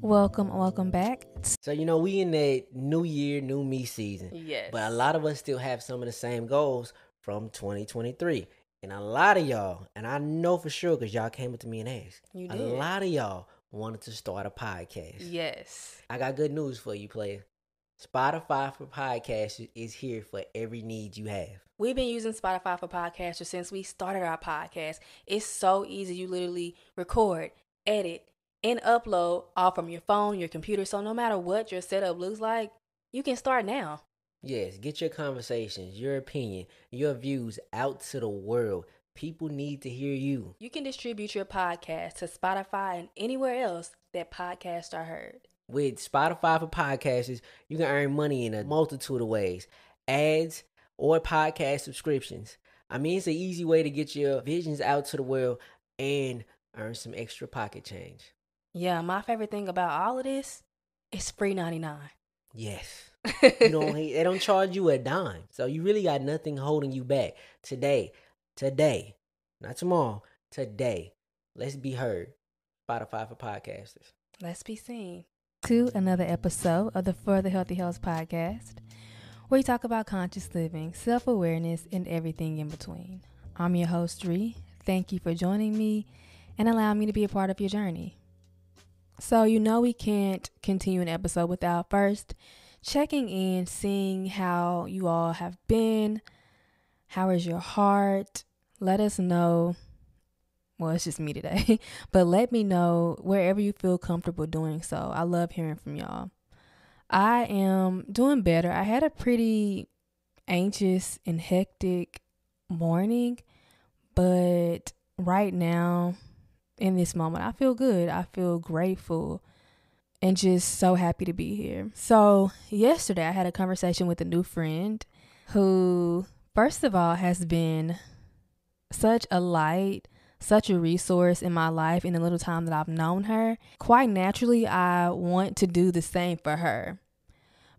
Welcome back. So, we in that new year, new me season. Yes. But a lot of us still have some of the same goals from 2023. And a lot of y'all, and I know for sure because y'all came up to me and asked, You a did. lot of y'all wanted to start a podcast. Yes. I got good news for you, player. Spotify for podcasts is here for every need you have. We've been using Spotify for podcasters since we started our podcast. It's so easy. You literally record, edit, and upload all from your phone, your computer. So no matter what your setup looks like, you can start now. Yes, get your conversations, your opinion, your views out to the world. People need to hear you. You can distribute your podcast to Spotify and anywhere else that podcasts are heard. With Spotify for podcasters, you can earn money in a multitude of ways. Ads or podcast subscriptions. I mean, it's an easy way to get your visions out to the world and earn some extra pocket change. Yeah, my favorite thing about all of this is free 99. Yes. They don't charge you a dime. So you really got nothing holding you back. Today, not tomorrow, today. Let's be heard. Spotify for podcasters. Let's be seen. To another episode of the For the Healthy Health podcast, where we talk about conscious living, self-awareness, and everything in between. I'm your host, Ree. Thank you for joining me and allowing me to be a part of your journey. So we can't continue an episode without first checking in, seeing how you all have been. How is your heart? Let us know. Well, it's just me today, but let me know wherever you feel comfortable doing so. I love hearing from y'all. I am doing better. I had a pretty anxious and hectic morning, but right now, in this moment, I feel good. I feel grateful and just so happy to be here. So yesterday, I had a conversation with a new friend who, first of all, has been such a light, such a resource in my life in the little time that I've known her. Quite naturally, I want to do the same for her.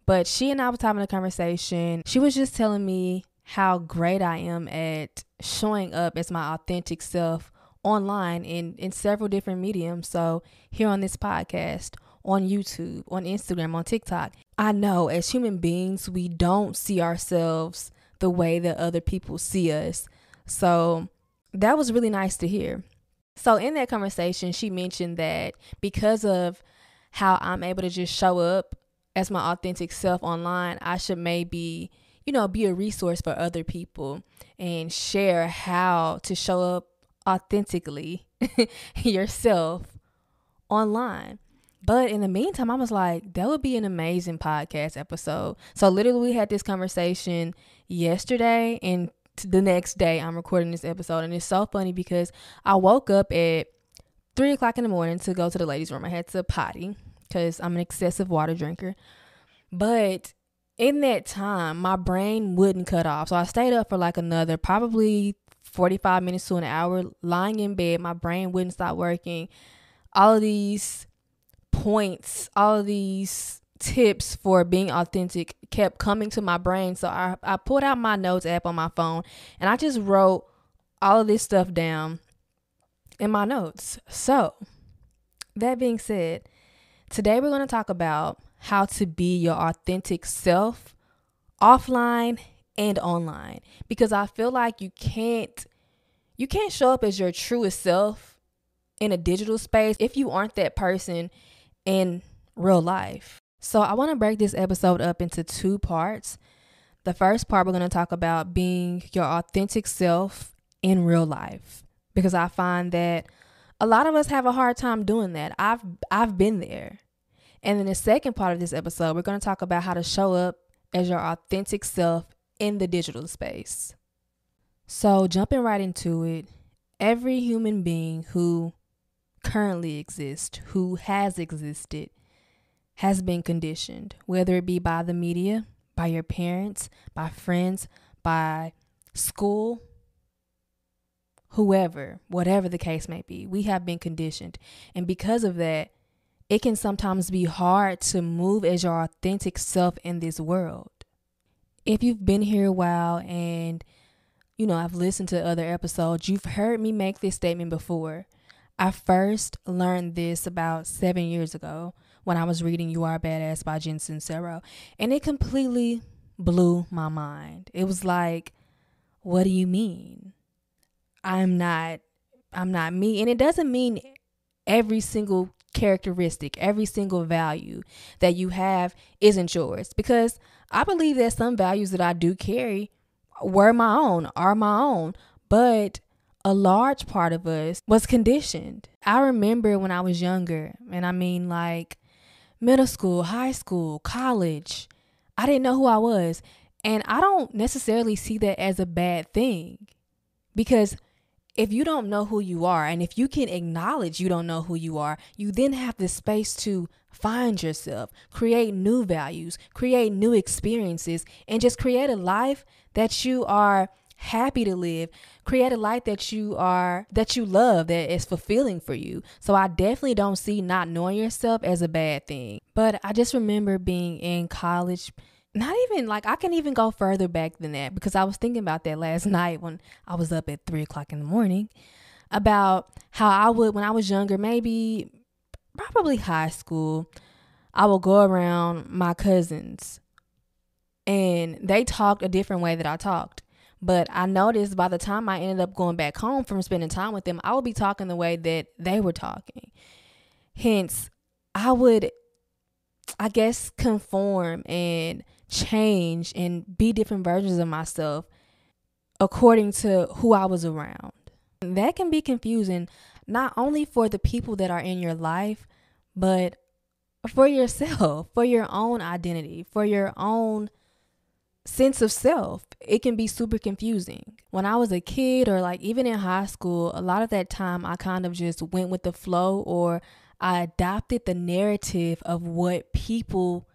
But she and I was having a conversation. She was just telling me how great I am at showing up as my authentic self online in several different mediums. So here on this podcast, on YouTube, on Instagram, on TikTok. I know as human beings, we don't see ourselves the way that other people see us. So that was really nice to hear. So in that conversation, she mentioned that because of how I'm able to just show up as my authentic self online, I should maybe, be a resource for other people and share how to show up authentically yourself online. But in the meantime, I was like, that would be an amazing podcast episode. So literally we had this conversation yesterday, and the next day I'm recording this episode. And it's so funny because I woke up at 3:00 in the morning to go to the ladies' room. I had to potty because I'm an excessive water drinker. But in that time, my brain wouldn't cut off. So I stayed up for like another probably 45 minutes to an hour, lying in bed. My brain wouldn't stop working. All of these points, all of these tips for being authentic kept coming to my brain. So I pulled out my notes app on my phone and I just wrote all of this stuff down in my notes. So that being said, today we're going to talk about how to be your authentic self offline and online, because I feel like you can't show up as your truest self in a digital space if you aren't that person in real life. So I want to break this episode up into two parts. The first part, we're going to talk about being your authentic self in real life, because I find that a lot of us have a hard time doing that. I've been there. And then the second part of this episode, we're going to talk about how to show up as your authentic self in the digital space. So jumping right into it, every human being who currently exists, who has existed, has been conditioned, whether it be by the media, by your parents, by friends, by school, whoever, whatever the case may be. We have been conditioned. And because of that, it can sometimes be hard to move as your authentic self in this world. If you've been here a while and, I've listened to other episodes, you've heard me make this statement before. I first learned this about 7 years ago when I was reading You Are a Badass by Jen Sincero, and it completely blew my mind. It was like, what do you mean? I'm not me. And it doesn't mean every single characteristic, every single value that you have isn't yours, because I believe that some values that I do carry are my own, but a large part of us was conditioned. I remember when I was younger, and I mean like middle school, high school, college, I didn't know who I was. And I don't necessarily see that as a bad thing, because if you don't know who you are, and if you can acknowledge you don't know who you are, you then have the space to find yourself, create new values, create new experiences, and just create a life that you are happy to live, create a life that you love, that is fulfilling for you. So I definitely don't see not knowing yourself as a bad thing. But I just remember being in college. Not even like, I can even go further back than that, because I was thinking about that last night when I was up at 3:00 in the morning, about how I would, when I was younger, maybe probably high school, I would go around my cousins and they talked a different way that I talked. But I noticed by the time I ended up going back home from spending time with them, I would be talking the way that they were talking. Hence, I would, I guess, conform and change and be different versions of myself according to who I was around. And that can be confusing, not only for the people that are in your life, but for yourself, for your own identity, for your own sense of self. It can be super confusing. When I was a kid, or like even in high school, a lot of that time I kind of just went with the flow, or I adopted the narrative of what people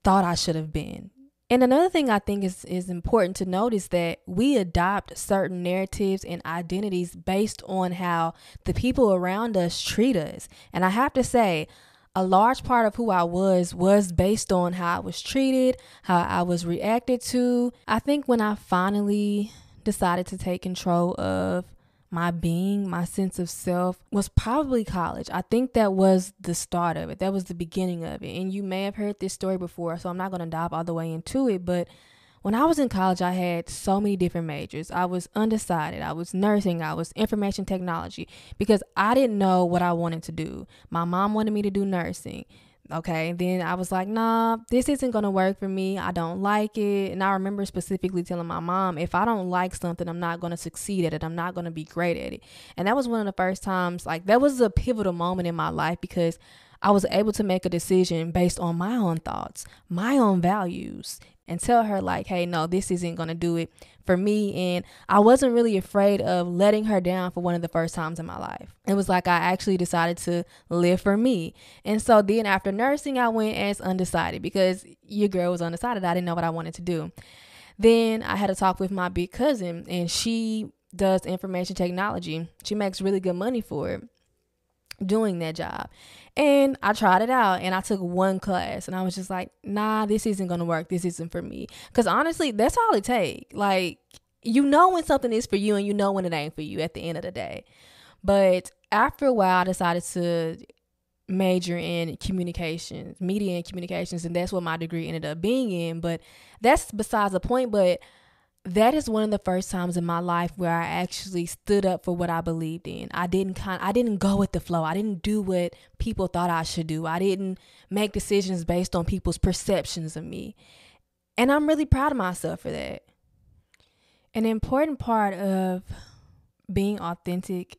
thought I should have been. And another thing I think is important to note is that we adopt certain narratives and identities based on how the people around us treat us. And I have to say, a large part of who I was based on how I was treated, how I was reacted to. I think when I finally decided to take control of my being, my sense of self, was probably college. I think that was the start of it. That was the beginning of it. And you may have heard this story before, so I'm not going to dive all the way into it. But when I was in college, I had so many different majors. I was undecided. I was nursing. I was information technology, because I didn't know what I wanted to do. My mom wanted me to do nursing. Okay. Then I was like, nah, this isn't going to work for me. I don't like it. And I remember specifically telling my mom, if I don't like something, I'm not going to succeed at it. I'm not going to be great at it. And that was one of the first times, like, that was a pivotal moment in my life, because I was able to make a decision based on my own thoughts, my own values, and tell her like, hey, no, this isn't going to do it for me. And I wasn't really afraid of letting her down for one of the first times in my life. It was like I actually decided to live for me. And so then after nursing, I went as undecided, because your girl was undecided. I didn't know what I wanted to do. Then I had a talk with my big cousin, and she does information technology. She makes really good money for it, doing that job. And I tried it out, and I took one class, and I was just like, nah, this isn't going to work. This isn't for me. Because honestly, that's all it takes. Like, you know when something is for you, and you know when it ain't for you at the end of the day. But after a while, I decided to major in communications, media and communications, and that's what my degree ended up being in. But that's besides the point. But that is one of the first times in my life where I actually stood up for what I believed in. I didn't go with the flow. I didn't do what people thought I should do. I didn't make decisions based on people's perceptions of me. And I'm really proud of myself for that. An important part of being authentic,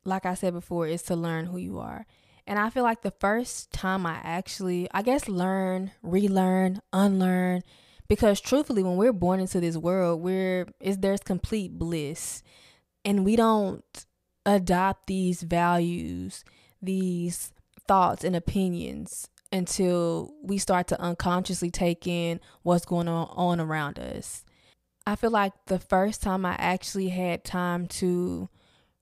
like I said before, is to learn who you are. And I feel like the first time I actually, learn, relearn, unlearn, because truthfully, when we're born into this world, there's complete bliss, and we don't adopt these values, these thoughts and opinions until we start to unconsciously take in what's going on around us. I feel like the first time I actually had time to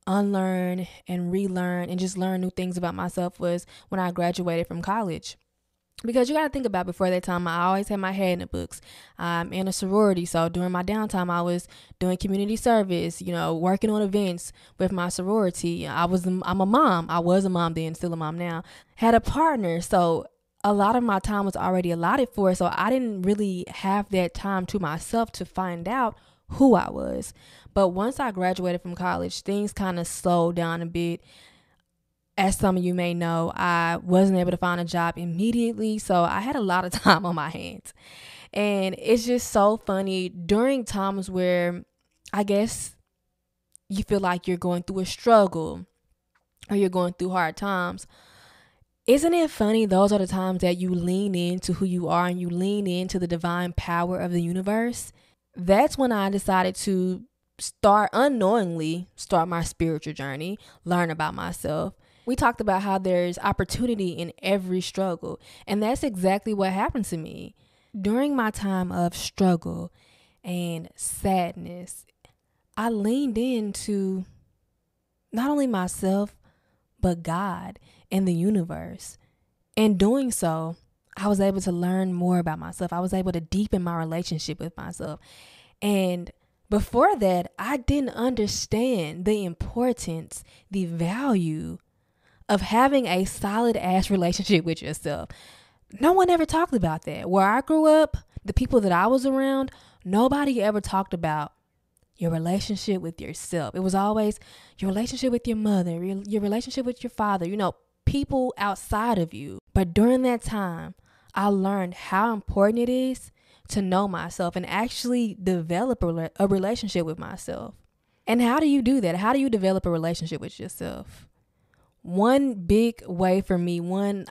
unlearn and relearn and just learn new things about myself was when I graduated from college. Because you got to think about, before that time, I always had my head in the books. I'm in a sorority, so during my downtime, I was doing community service, working on events with my sorority. I'm a mom. I was a mom then, still a mom now. Had a partner, so a lot of my time was already allotted for it. So I didn't really have that time to myself to find out who I was. But once I graduated from college, things kind of slowed down a bit. As some of you may know, I wasn't able to find a job immediately. So I had a lot of time on my hands. And it's just so funny during times where I guess you feel like you're going through a struggle or you're going through hard times. Isn't it funny? Those are the times that you lean into who you are and you lean into the divine power of the universe. That's when I decided to unknowingly start my spiritual journey, learn about myself. We talked about how there's opportunity in every struggle. And that's exactly what happened to me. During my time of struggle and sadness, I leaned into not only myself, but God and the universe. In doing so, I was able to learn more about myself. I was able to deepen my relationship with myself. And before that, I didn't understand the importance, the value of having a solid ass relationship with yourself. No one ever talked about that. Where I grew up, the people that I was around, nobody ever talked about your relationship with yourself. It was always your relationship with your mother, your relationship with your father, people outside of you. But during that time, I learned how important it is to know myself and actually develop a relationship with myself. And how do you do that? How do you develop a relationship with yourself? One big way for me,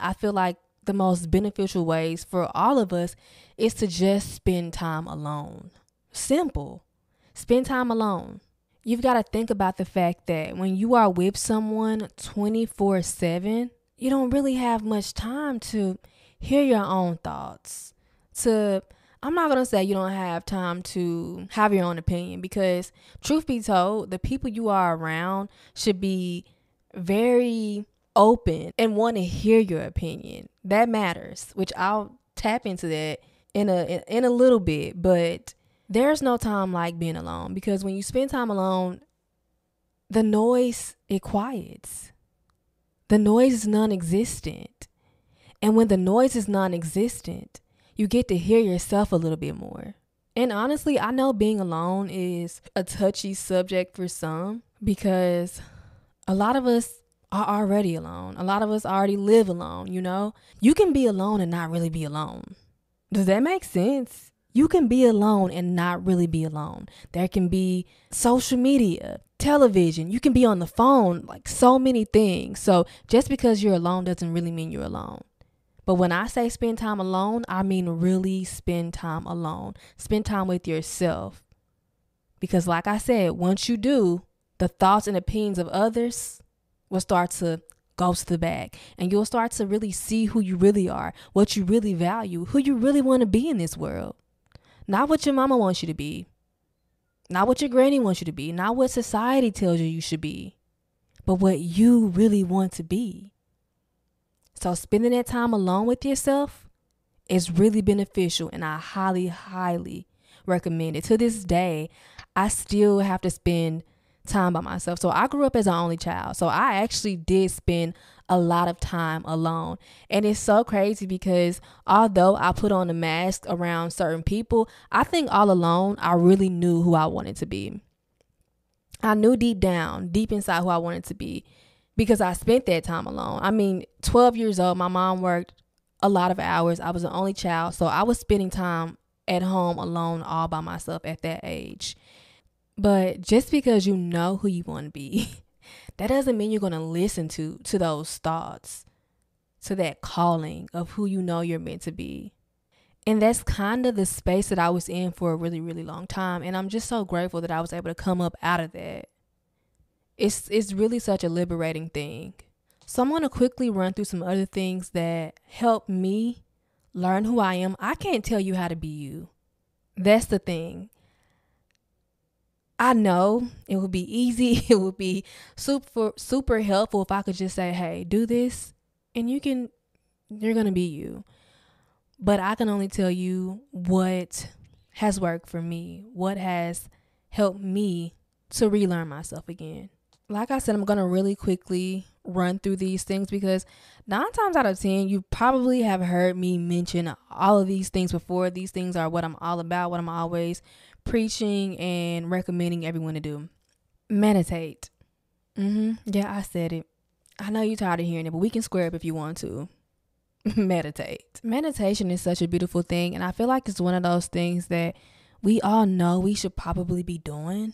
I feel like the most beneficial ways for all of us is to just spend time alone. Simple. Spend time alone. You've got to think about the fact that when you are with someone 24/7, you don't really have much time to hear your own thoughts. I'm not going to say you don't have time to have your own opinion, because truth be told, the people you are around should be very open and want to hear your opinion. That matters, which I'll tap into that in a little bit. But there's no time like being alone, because when you spend time alone, the noise, it quiets. The noise is non-existent. And when the noise is non-existent, you get to hear yourself a little bit more. And honestly, I know being alone is a touchy subject for some, because a lot of us are already alone. A lot of us already live alone, You can be alone and not really be alone. Does that make sense? You can be alone and not really be alone. There can be social media, television. You can be on the phone, like so many things. So just because you're alone doesn't really mean you're alone. But when I say spend time alone, I mean really spend time alone. Spend time with yourself. Because like I said, once you do, the thoughts and opinions of others will start to go to the back. And you'll start to really see who you really are, what you really value, who you really want to be in this world. Not what your mama wants you to be. Not what your granny wants you to be. Not what society tells you should be. But what you really want to be. So spending that time alone with yourself is really beneficial, and I highly, highly recommend it. To this day, I still have to spend time by myself. So I grew up as an only child. So I actually did spend a lot of time alone. And it's so crazy because although I put on a mask around certain people, I think all alone, I really knew who I wanted to be. I knew deep down, deep inside who I wanted to be, because I spent that time alone. 12 years old, my mom worked a lot of hours. I was the only child. So I was spending time at home alone all by myself at that age. But just because you know who you want to be, that doesn't mean you're going to listen to those thoughts, to that calling of who you know you're meant to be. And that's kind of the space that I was in for a really, really long time. And I'm just so grateful that I was able to come up out of that. It's really such a liberating thing. So I'm going to quickly run through some other things that help me learn who I am. I can't tell you how to be you. That's the thing. I know it would be easy. It would be super helpful if I could just say, hey, do this and you're going to be you. But I can only tell you what has worked for me, what has helped me to relearn myself again. like I said, I'm going to really quickly run through these things because 9 times out of 10, you probably have heard me mention all of these things before. These things are what I'm all about, what I'm always preaching and recommending everyone to do. Meditate. Yeah, I said it. I know you're tired of hearing it, but we can square up if you want to. Meditate. Meditation is such a beautiful thing, and I feel like it's one of those things that we all know we should probably be doing,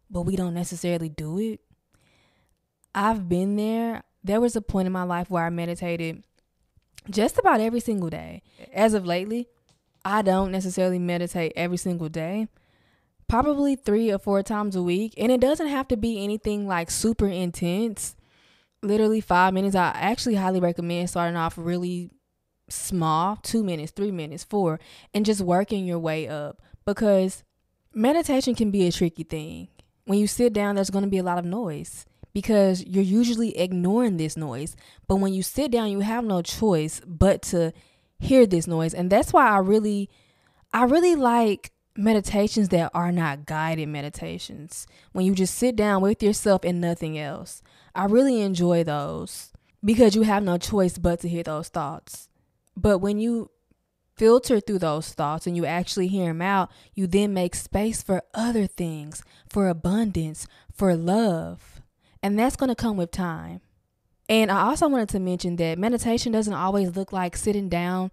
but we don't necessarily do it. I've been there. There was a point in my life where I meditated just about every single day. As of lately, I don't necessarily meditate every single day. Probably 3 or 4 times a week. And it doesn't have to be anything like super intense. Literally 5 minutes. I actually highly recommend starting off really small, 2 minutes, 3 minutes, 4, and just working your way up, because meditation can be a tricky thing. When you sit down, there's going to be a lot of noise because you're usually ignoring this noise. But when you sit down, you have no choice but to hear this noise. And that's why I really like meditations that are not guided meditations. When you just sit down with yourself and nothing else. I really enjoy those because you have no choice but to hear those thoughts. But when you filter through those thoughts and you actually hear them out, you then make space for other things, for abundance, for love. And that's going to come with time. And I also wanted to mention that meditation doesn't always look like sitting down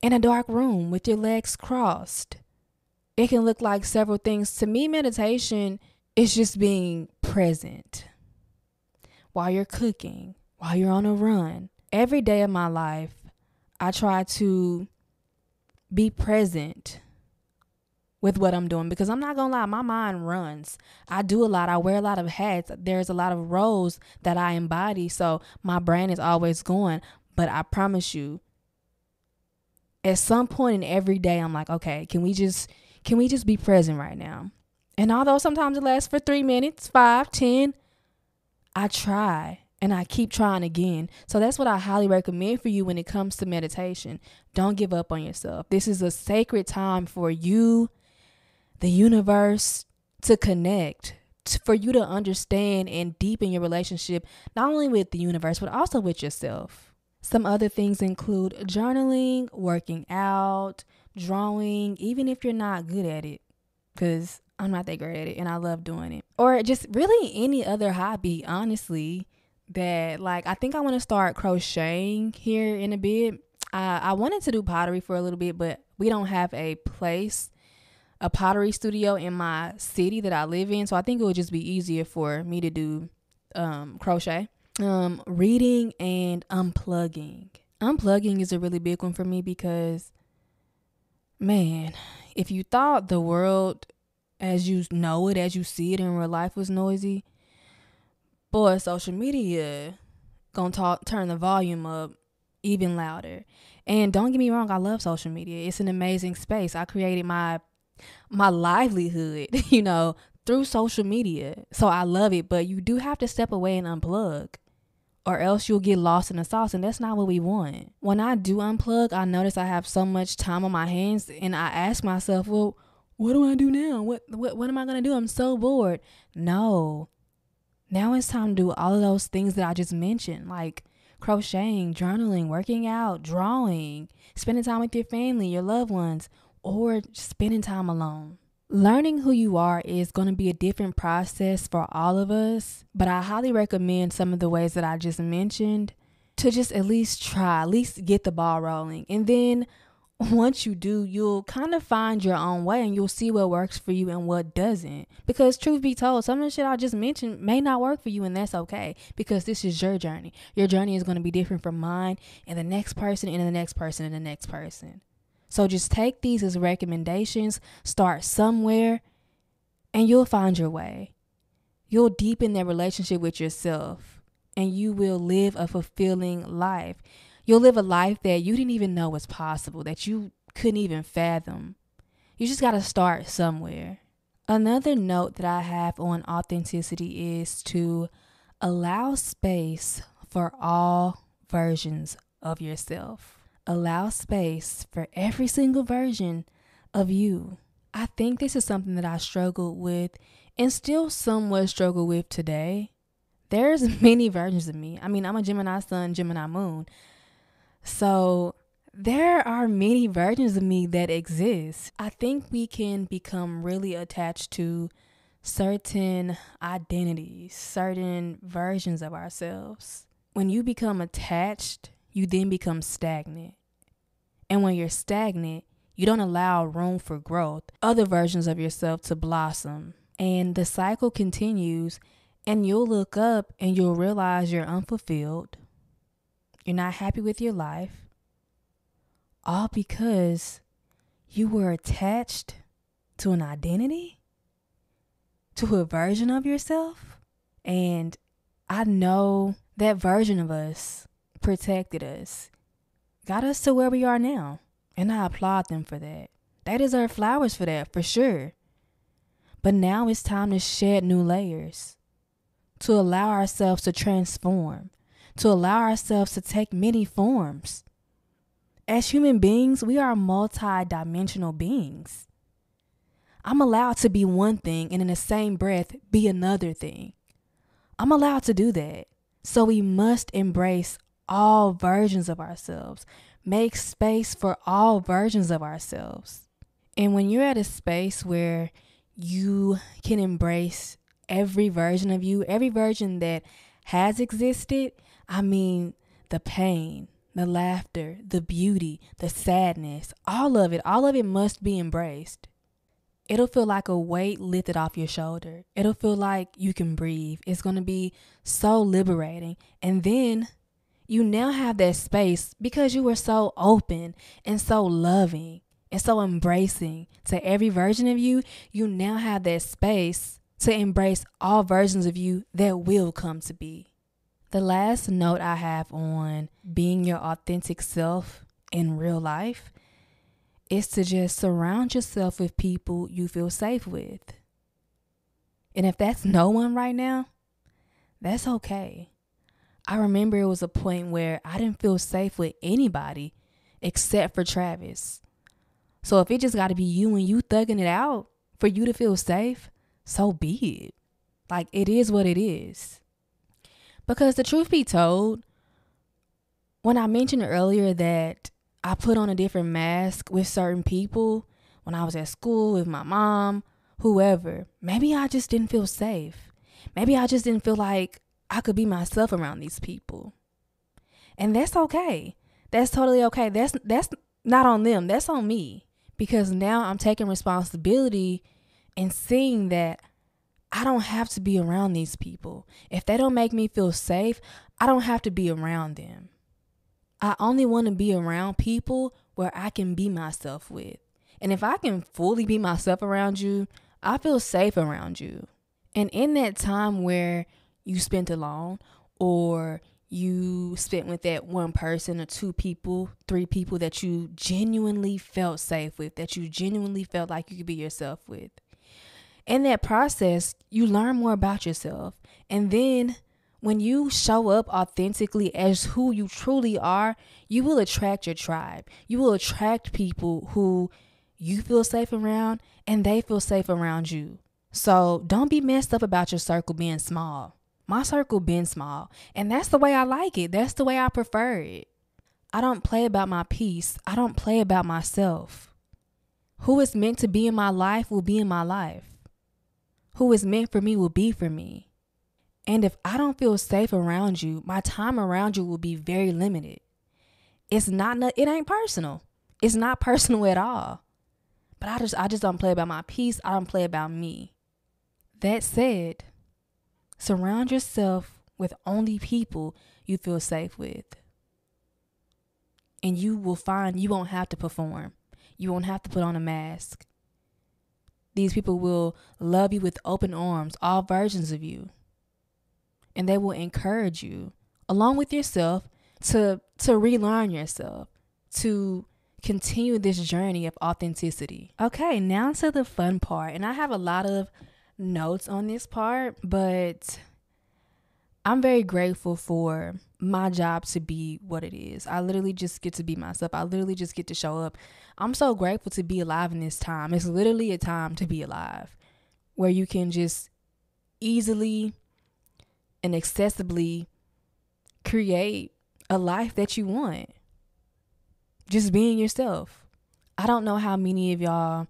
in a dark room with your legs crossed. It can look like several things. To me, meditation is just being present while you're cooking, while you're on a run. Every day of my life, I try to be present with what I'm doing, because I'm not going to lie, my mind runs. I do a lot. I wear a lot of hats. There's a lot of roles that I embody. So my brain is always going. But I promise you, at some point in every day, I'm like, okay, can we just be present right now? And although sometimes it lasts for 3 minutes, 5, 10, I try and I keep trying again. So that's what I highly recommend for you when it comes to meditation. Don't give up on yourself. This is a sacred time for you, the universe, to connect, for you to understand and deepen your relationship, not only with the universe, but also with yourself. Some other things include journaling, working out, drawing, even if you're not good at it, because I'm not that great at it and I love doing it. Or just really any other hobby, honestly, that I think I want to start crocheting here in a bit. I wanted to do pottery for a little bit, but we don't have a pottery studio in my city that I live in. So I think it would just be easier for me to do crochet. Reading and unplugging. Unplugging is a really big one for me because, man, if you thought the world as you know it, as you see it in real life was noisy, boy, social media gonna turn the volume up even louder. And don't get me wrong, I love social media. It's an amazing space. I created my livelihood, through social media. So I love it, but you do have to step away and unplug, or else you'll get lost in the sauce, and that's not what we want. When I do unplug, I notice I have so much time on my hands, and I ask myself, well, what do I do now? What am I going to do? I'm so bored. No. Now it's time to do all of those things that I just mentioned, like crocheting, journaling, working out, drawing, spending time with your family, your loved ones, or spending time alone. Learning who you are is going to be a different process for all of us, but I highly recommend some of the ways that I just mentioned to just at least try, at least get the ball rolling. And then once you do, you'll kind of find your own way and you'll see what works for you and what doesn't. Because truth be told, some of the shit I just mentioned may not work for you, and that's okay, because this is your journey. Your journey is going to be different from mine and the next person and the next person and the next person. So just take these as recommendations, start somewhere, and you'll find your way. You'll deepen that relationship with yourself, and you will live a fulfilling life. You'll live a life that you didn't even know was possible, that you couldn't even fathom. You just got to start somewhere. Another note that I have on authenticity is to allow space for all versions of yourself. Allow space for every single version of you. I think this is something that I struggled with and still somewhat struggle with today. there's many versions of me. I mean, I'm a Gemini sun, Gemini moon. So there are many versions of me that exist. I think we can become really attached to certain identities, certain versions of ourselves. When you become attached, you then become stagnant. And when you're stagnant, you don't allow room for growth, other versions of yourself to blossom. And the cycle continues, and you'll look up and you'll realize you're unfulfilled. You're not happy with your life. All because you were attached to an identity, to a version of yourself. And I know that version of us protected us, got us to where we are now. And I applaud them for that. They deserve flowers for that, for sure. But now it's time to shed new layers, to allow ourselves to transform, to allow ourselves to take many forms. As human beings, we are multi-dimensional beings. I'm allowed to be one thing and in the same breath be another thing. I'm allowed to do that. So we must embrace all versions of ourselves. Make space for all versions of ourselves. And when you're at a space where you can embrace every version of you, every version that has existed, I mean, the pain, the laughter, the beauty, the sadness, all of it must be embraced. It'll feel like a weight lifted off your shoulder. It'll feel like you can breathe. It's going to be so liberating. And then you now have that space because you were so open and so loving and so embracing to every version of you. You now have that space to embrace all versions of you that will come to be. The last note I have on being your authentic self in real life is to just surround yourself with people you feel safe with. And if that's no one right now, that's okay. I remember it was a point where I didn't feel safe with anybody except for Travis. So if it just got to be you and you thugging it out for you to feel safe, so be it. Like, it is what it is. Because the truth be told, when I mentioned earlier that I put on a different mask with certain people when I was at school with my mom, whoever, maybe I just didn't feel safe. Maybe I just didn't feel like I could be myself around these people. And that's okay. That's totally okay. That's not on them. That's on me. Because now I'm taking responsibility and seeing that I don't have to be around these people. If they don't make me feel safe, I don't have to be around them. I only want to be around people where I can be myself with. And if I can fully be myself around you, I feel safe around you. And in that time where you spent alone, or you spent with that one person or two people, three people that you genuinely felt safe with, that you genuinely felt like you could be yourself with. In that process, you learn more about yourself. And then when you show up authentically as who you truly are, you will attract your tribe. You will attract people who you feel safe around and they feel safe around you. So don't be messed up about your circle being small. My circle been small, and that's the way I like it. That's the way I prefer it. I don't play about my peace. I don't play about myself. Who is meant to be in my life will be in my life. Who is meant for me will be for me. And if I don't feel safe around you, my time around you will be very limited. It ain't personal. It's not personal at all. But I just don't play about my peace. I don't play about me. That said, surround yourself with only people you feel safe with. And you will find you won't have to perform. You won't have to put on a mask. These people will love you with open arms, all versions of you. And they will encourage you, along with yourself, to relearn yourself, to continue this journey of authenticity. Okay, now to the fun part. And I have a lot of notes on this part, but I'm very grateful for my job to be what it is. I literally just get to be myself. I literally just get to show up. I'm so grateful to be alive in this time. It's literally a time to be alive where you can just easily and accessibly create a life that you want. Just being yourself. I don't know how many of y'all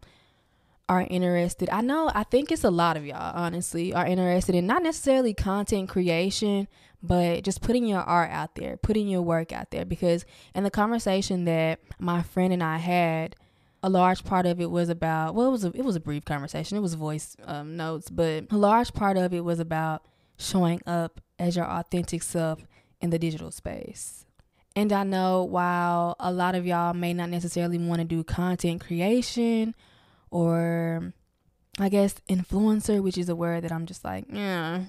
are interested. I think it's a lot of y'all, honestly, are interested in not necessarily content creation, but just putting your art out there, putting your work out there. Because in the conversation that my friend and I had, a large part of it was about, well, it was a brief conversation. It was voice notes, but a large part of it was about showing up as your authentic self in the digital space. And I know while a lot of y'all may not necessarily want to do content creation or I guess influencer, which is a word that I'm just like, yeah.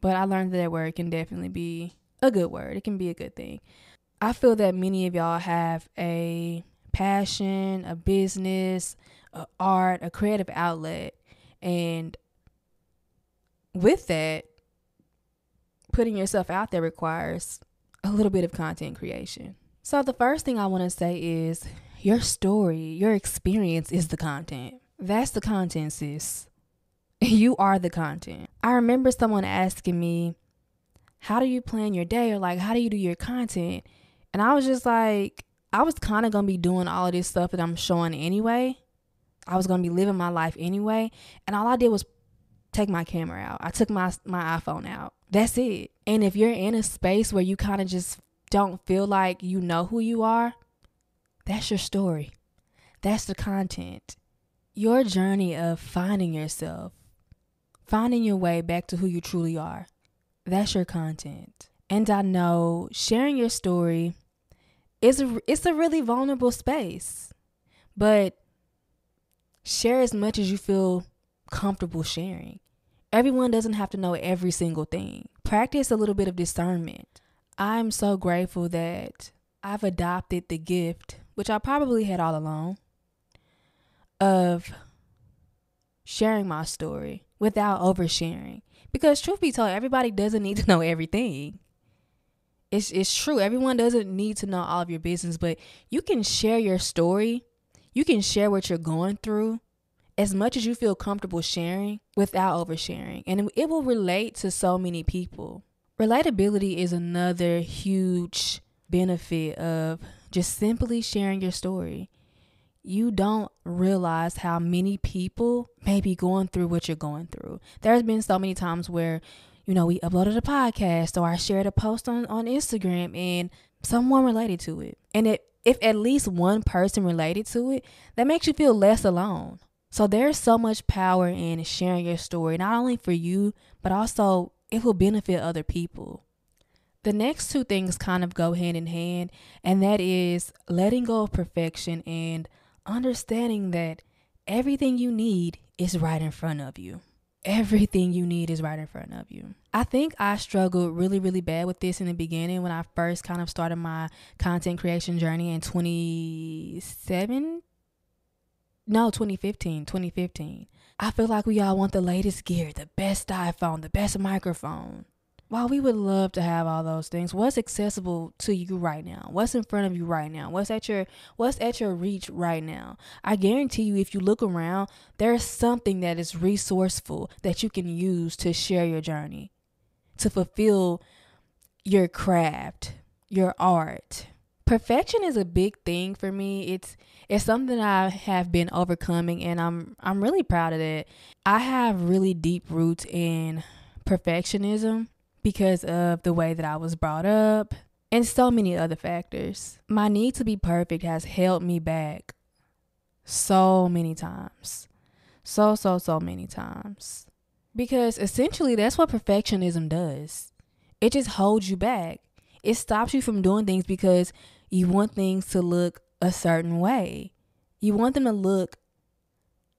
But I learned that word can definitely be a good word. It can be a good thing. I feel that many of y'all have a passion, a business, a art, a creative outlet. And with that, putting yourself out there requires a little bit of content creation. So the first thing I want to say is your story, your experience is the content. That's the content, sis. You are the content. I remember someone asking me, how do you plan your day? Or like, how do you do your content? And I was just like, I was kind of going to be doing all of this stuff that I'm showing anyway. I was going to be living my life anyway. And all I did was take my camera out. I took my iPhone out. That's it. And if you're in a space where you kind of just don't feel like you know who you are, that's your story. That's the content. Your journey of finding yourself, finding your way back to who you truly are, that's your content. And I know sharing your story it's a really vulnerable space, but share as much as you feel comfortable sharing. Everyone doesn't have to know every single thing. Practice a little bit of discernment. I'm so grateful that I've adopted the gift, which I probably had all along, of sharing my story without oversharing. Because truth be told, everybody doesn't need to know everything. It's true. Everyone doesn't need to know all of your business, but you can share your story. You can share what you're going through as much as you feel comfortable sharing without oversharing. And it will relate to so many people. Relatability is another huge benefit of just simply sharing your story. You don't realize how many people may be going through what you're going through. There's been so many times where, we uploaded a podcast or I shared a post on Instagram and someone related to it. And if at least one person related to it, that makes you feel less alone. So there's so much power in sharing your story, not only for you, but also it will benefit other people. The next two things kind of go hand in hand, and that is letting go of perfection and understanding that everything you need is right in front of you. Everything you need is right in front of you. I think I struggled really, really bad with this in the beginning when I first kind of started my content creation journey in 2015. I feel like we all want the latest gear, the best iPhone, the best microphone. While we would love to have all those things, what's accessible to you right now? What's in front of you right now? What's at your reach right now? I guarantee you, if you look around, there's something that is resourceful that you can use to share your journey, to fulfill your craft, your art. Perfection is a big thing for me. It's something I have been overcoming, and I'm really proud of that. I have really deep roots in perfectionism because of the way that I was brought up and so many other factors. My need to be perfect has held me back so many times. So many times. Because essentially that's what perfectionism does. It just holds you back. It stops you from doing things because you want things to look a certain way. You want them to look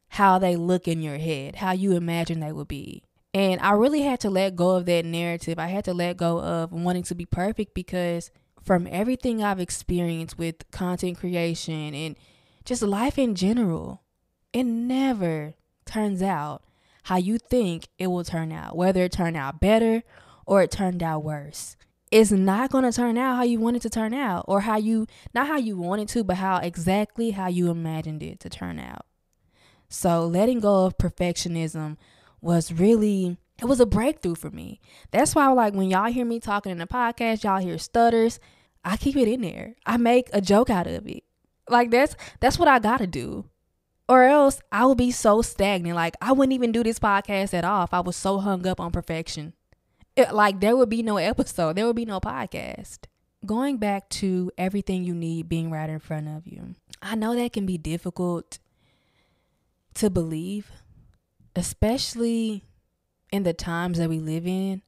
how they look in your head, how you imagine they would be. And I really had to let go of that narrative. I had to let go of wanting to be perfect because from everything I've experienced with content creation and just life in general, it never turns out how you think it will turn out, whether it turned out better or it turned out worse. It's not going to turn out how you want it to turn out, or not how you want it to, but how you imagined it to turn out. So letting go of perfectionism was really It was a breakthrough for me. That's why, like, when y'all hear me talking in a podcast, y'all hear stutters, I keep it in there. I make a joke out of it. Like, that's what I gotta do. Or else I would be so stagnant. Like, I wouldn't even do this podcast at all if I was so hung up on perfection. Like, there would be no episode. There would be no podcast. Going back to everything you need being right in front of you. I know that can be difficult to believe, especially in the times that we live in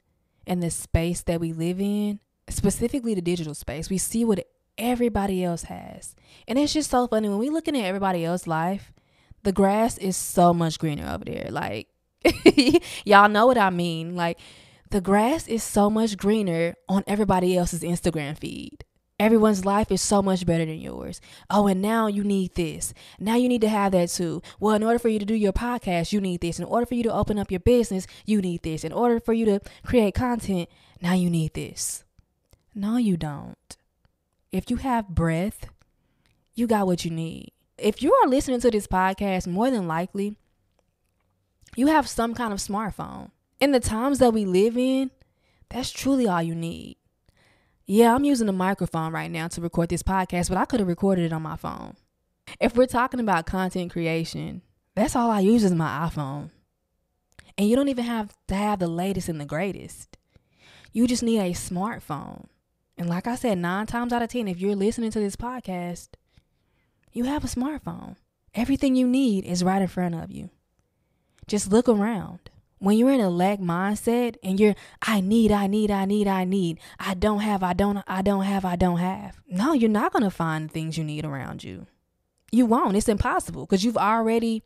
and the space that we live in, specifically the digital space. We see what everybody else has. And it's just so funny when we looking at everybody else's life, the grass is so much greener over there. Like, y'all know what I mean. Like, the grass is so much greener on everybody else's Instagram feed. Everyone's life is so much better than yours. Oh, and now you need this. Now you need to have that too. Well, in order for you to do your podcast, you need this. In order for you to open up your business, you need this. In order for you to create content, now you need this. No, you don't. If you have breath, you got what you need. If you are listening to this podcast, more than likely, you have some kind of smartphone. In the times that we live in, that's truly all you need. Yeah, I'm using a microphone right now to record this podcast, but I could have recorded it on my phone. If we're talking about content creation, that's all I use is my iPhone. And you don't even have to have the latest and the greatest. You just need a smartphone. And like I said, 9 times out of 10, if you're listening to this podcast, you have a smartphone. Everything you need is right in front of you. Just look around. When you're in a lack mindset and you're, I don't have. No, you're not going to find the things you need around you. You won't. It's impossible because you've already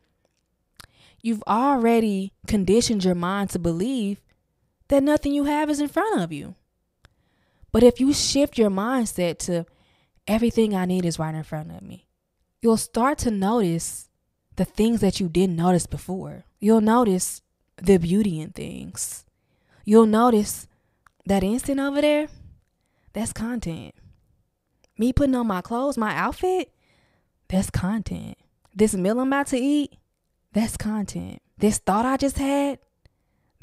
conditioned your mind to believe that nothing you have is in front of you. But if you shift your mindset to everything I need is right in front of me, you'll start to notice the things that you didn't notice before. You'll notice the beauty in things. You'll notice that instant over there, that's content. Me putting on my clothes, my outfit, that's content. This meal I'm about to eat, that's content. This thought I just had,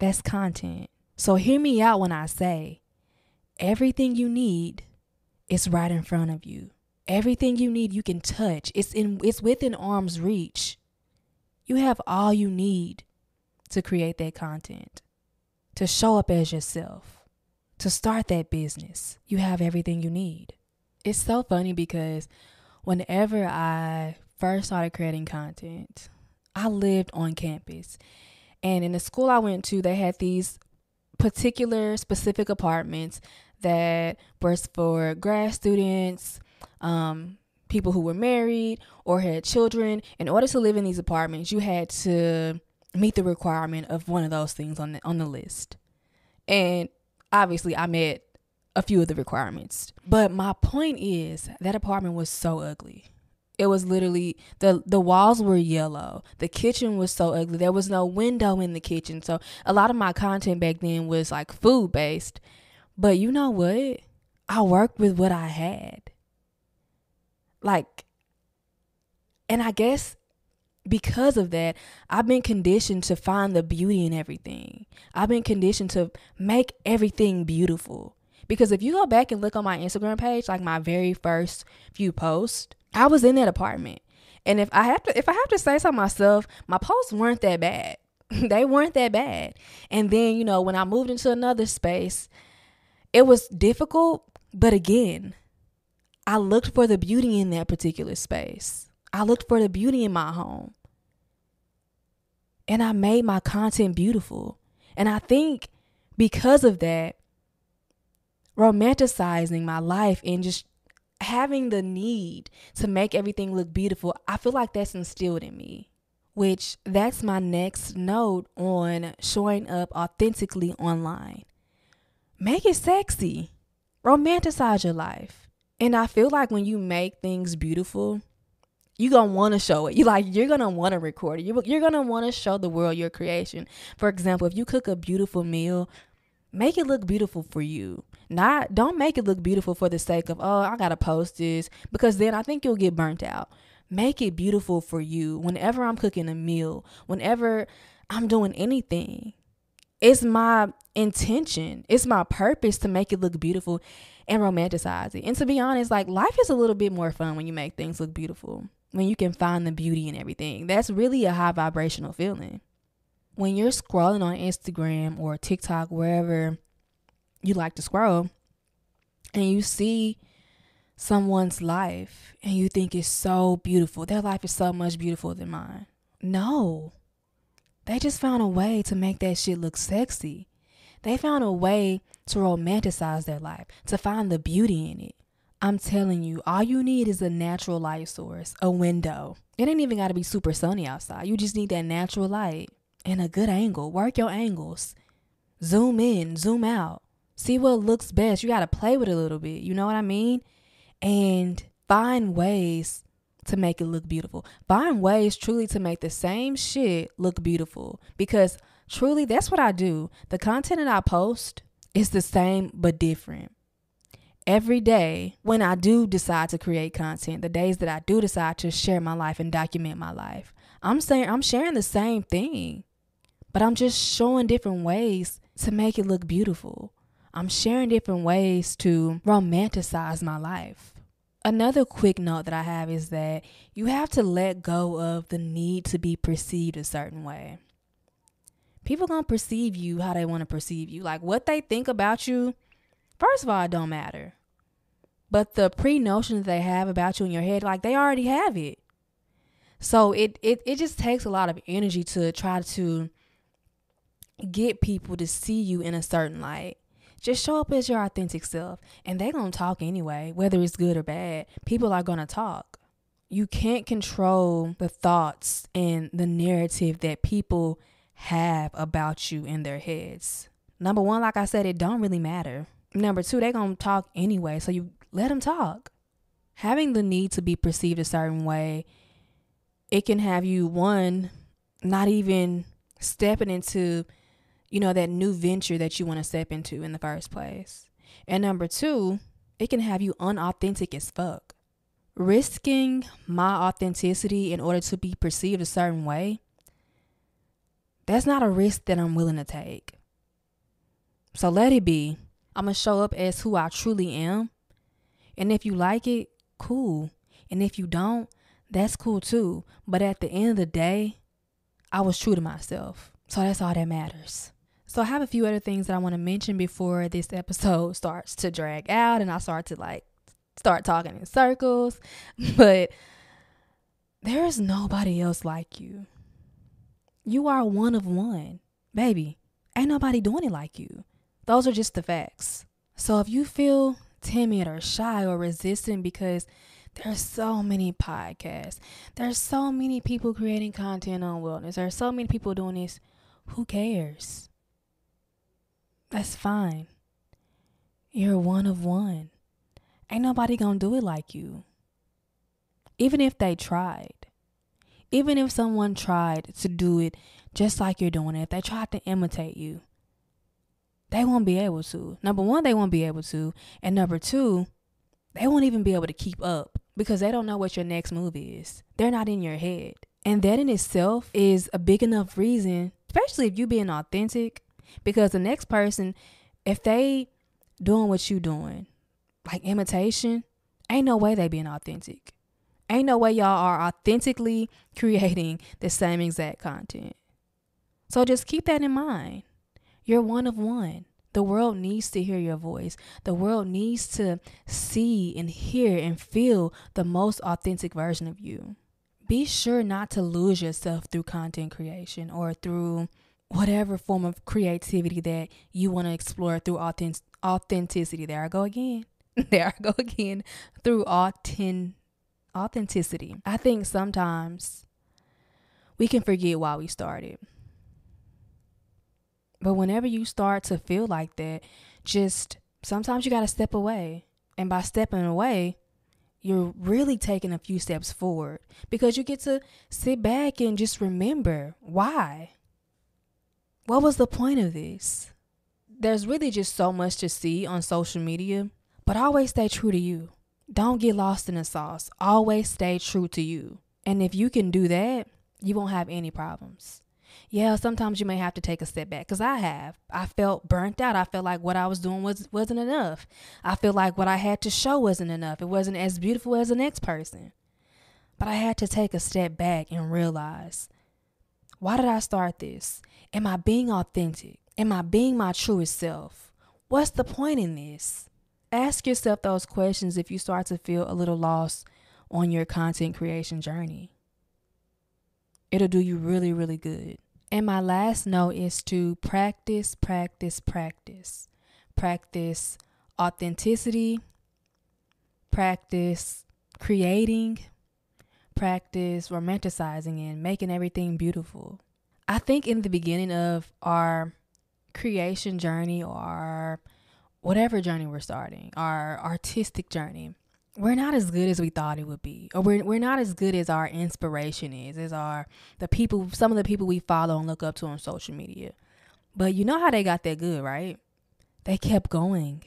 that's content. So hear me out when I say, everything you need is right in front of you. Everything you need, you can touch. It's within arm's reach. You have all you need to create that content, to show up as yourself, to start that business. You have everything you need. It's so funny because whenever I first started creating content, I lived on campus. And in the school I went to, they had these particular specific apartments that were for grad students, people who were married or had children. In order to live in these apartments, you had to meet the requirement of one of those things on the list. And obviously I met a few of the requirements. But my point is that apartment was so ugly. It was literally, the walls were yellow. The kitchen was so ugly. There was no window in the kitchen. So a lot of my content back then was like food based. But you know what? I worked with what I had. And I guess because of that, I've been conditioned to find the beauty in everything. I've been conditioned to make everything beautiful. Because if you go back and look on my Instagram page, like my very first few posts, I was in that apartment. And if I have to say so myself, my posts weren't that bad. They weren't that bad. And then, when I moved into another space, it was difficult. But again, I looked for the beauty in that particular space. I looked for the beauty in my home. And I made my content beautiful. And I think because of that, romanticizing my life and just having the need to make everything look beautiful, I feel like that's instilled in me. Which that's my next note on showing up authentically online. Make it sexy. Romanticize your life. And I feel like when you make things beautiful, you're going to want to show it. You're going to want to record it. You're going to want to show the world your creation. For example, if you cook a beautiful meal, make it look beautiful for you. Don't make it look beautiful for the sake of, oh, I got to post this, because then I think you'll get burnt out. Make it beautiful for you. Whenever I'm cooking a meal, whenever I'm doing anything, It's my intention. It's my purpose to make it look beautiful and romanticize it. And to be honest, like, life is a little bit more fun when you make things look beautiful, when you can find the beauty in everything. That's really a high vibrational feeling. When you're scrolling on Instagram or TikTok, wherever you like to scroll, and you see someone's life and you think it's so beautiful, their life is so much beautiful than mine. No. They just found a way to make that shit look sexy. They found a way to romanticize their life, to find the beauty in it. I'm telling you, all you need is a natural light source, a window. It ain't even got to be super sunny outside. You just need that natural light and a good angle. Work your angles. Zoom in, zoom out. See what looks best. You got to play with it a little bit. You know what I mean? And find ways to make it look beautiful. Find ways truly to make the same shit look beautiful, because truly that's what I do. The content that I post is the same but different. Every day when I do decide to create content, the days that I do decide to share my life and document my life, I'm sharing the same thing, but I'm just showing different ways to make it look beautiful. I'm sharing different ways to romanticize my life. Another quick note that I have is that you have to let go of the need to be perceived a certain way. People gonna perceive you how they want to perceive you. Like, what they think about you, first of all, it don't matter. But the pre-notion that they have about you in your head, like, they already have it. So it just takes a lot of energy to try to get people to see you in a certain light. Just show up as your authentic self, and they're going to talk anyway, whether it's good or bad. People are going to talk. You can't control the thoughts and the narrative that people have about you in their heads. Number one, like I said, it don't really matter. Number two, they're going to talk anyway, so you let them talk. Having the need to be perceived a certain way, it can have you, one, not even stepping into that new venture that you want to step into in the first place. And number two, it can have you unauthentic as fuck. Risking my authenticity in order to be perceived a certain way, that's not a risk that I'm willing to take. So let it be. I'm going to show up as who I truly am. And if you like it, cool. And if you don't, that's cool too. But at the end of the day, I was true to myself. So that's all that matters. So I have a few other things that I want to mention before this episode starts to drag out and I start talking in circles. But there is nobody else like you. You are one of one. Baby, ain't nobody doing it like you. Those are just the facts. So if you feel timid or shy or resistant because there's so many podcasts, there's so many people creating content on wellness, there's so many people doing this, who cares? That's fine. You're one of one. Ain't nobody gonna do it like you. Even if they tried. Even if someone tried to do it just like you're doing it, if they tried to imitate you, they won't be able to. Number one, they won't be able to. And number two, they won't even be able to keep up because they don't know what your next move is. They're not in your head. And that in itself is a big enough reason, especially if you being authentic, because the next person, if they doing what you doing, like imitation, ain't no way they being authentic. Ain't no way y'all are authentically creating the same exact content. So just keep that in mind. You're one of one. The world needs to hear your voice. The world needs to see and hear and feel the most authentic version of you. Be sure not to lose yourself through content creation or through whatever form of creativity that you want to explore through authenticity. There I go again. Through authenticity. I think sometimes we can forget why we started. But whenever you start to feel like that, just sometimes you got to step away. And by stepping away, you're really taking a few steps forward because you get to sit back and just remember why. What was the point of this? There's really just so much to see on social media, but always stay true to you. Don't get lost in the sauce. Always stay true to you. And if you can do that, you won't have any problems. Yeah, sometimes you may have to take a step back, because I felt burnt out. I felt like what I was doing wasn't enough. I feel like what I had to show wasn't enough. It wasn't as beautiful as the next person. But I had to take a step back and realize, why did I start this? Am I being authentic? Am I being my truest self? What's the point in this? Ask yourself those questions if you start to feel a little lost on your content creation journey. It'll do you really, really good. And my last note is to practice, practice, practice. Practice authenticity. Practice creating. Practice romanticizing and making everything beautiful. I think in the beginning of our creation journey, or whatever journey we're starting, our artistic journey, we're not as good as we thought it would be, or we're not as good as our inspiration is, as some of the people we follow and look up to on social media. But you know how they got that good, right? They kept going.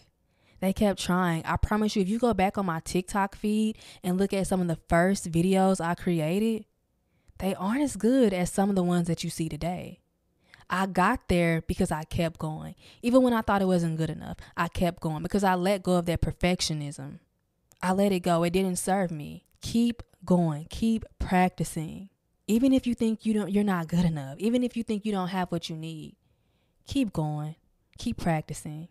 They kept trying. I promise you, if you go back on my TikTok feed and look at some of the first videos I created, they aren't as good as some of the ones that you see today. I got there because I kept going. Even when I thought it wasn't good enough, I kept going because I let go of that perfectionism. I let it go. It didn't serve me. Keep going. Keep practicing. Even if you think you're not good enough, even if you think you don't have what you need, keep going. Keep practicing.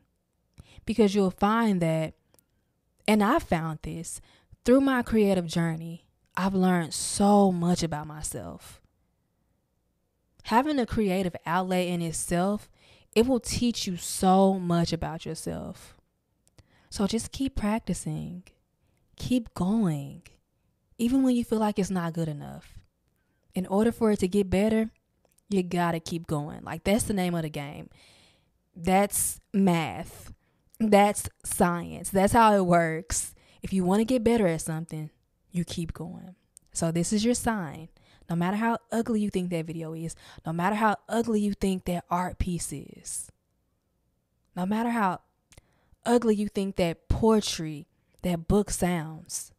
Because you'll find that, and I found this, through my creative journey, I've learned so much about myself. Having a creative outlet in itself, it will teach you so much about yourself. So just keep practicing. Keep going. Even when you feel like it's not good enough. In order for it to get better, you gotta keep going. Like, that's the name of the game. That's math. That's science. That's how it works. If you want to get better at something, you keep going. So this is your sign. No matter how ugly you think that video is, no matter how ugly you think that art piece is, no matter how ugly you think that poetry, that book sounds,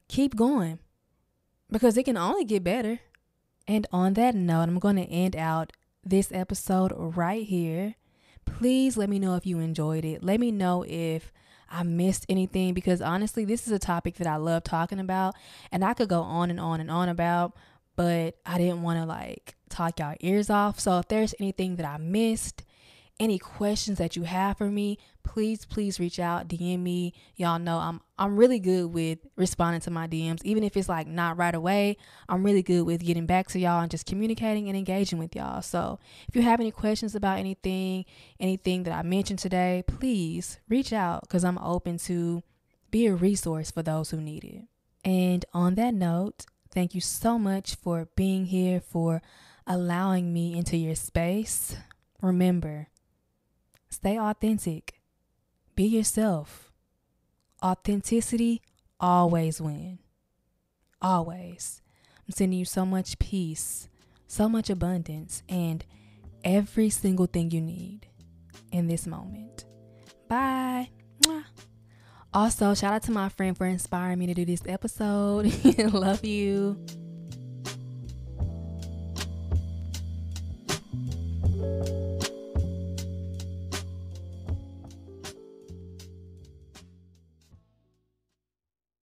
keep going, because it can only get better. And on that note, I'm going to end out this episode right here. Please let me know if you enjoyed it. Let me know if I missed anything, because honestly, this is a topic that I love talking about, and I could go on and on and on about, but I didn't want to talk y'all ears off. So if there's anything that I missed, any questions that you have for me, please reach out, DM me. Y'all know I'm really good with responding to my DMs. Even if it's not right away, I'm really good with getting back to y'all and just communicating and engaging with y'all. So if you have any questions about anything that I mentioned today, please reach out, because I'm open to be a resource for those who need it. And on that note, thank you so much for being here, for allowing me into your space. Remember, stay authentic. Be yourself. Authenticity always wins. Always. I'm sending you so much peace, so much abundance, and every single thing you need in this moment. Bye. Mwah. Also, shout out to my friend for inspiring me to do this episode. Love you.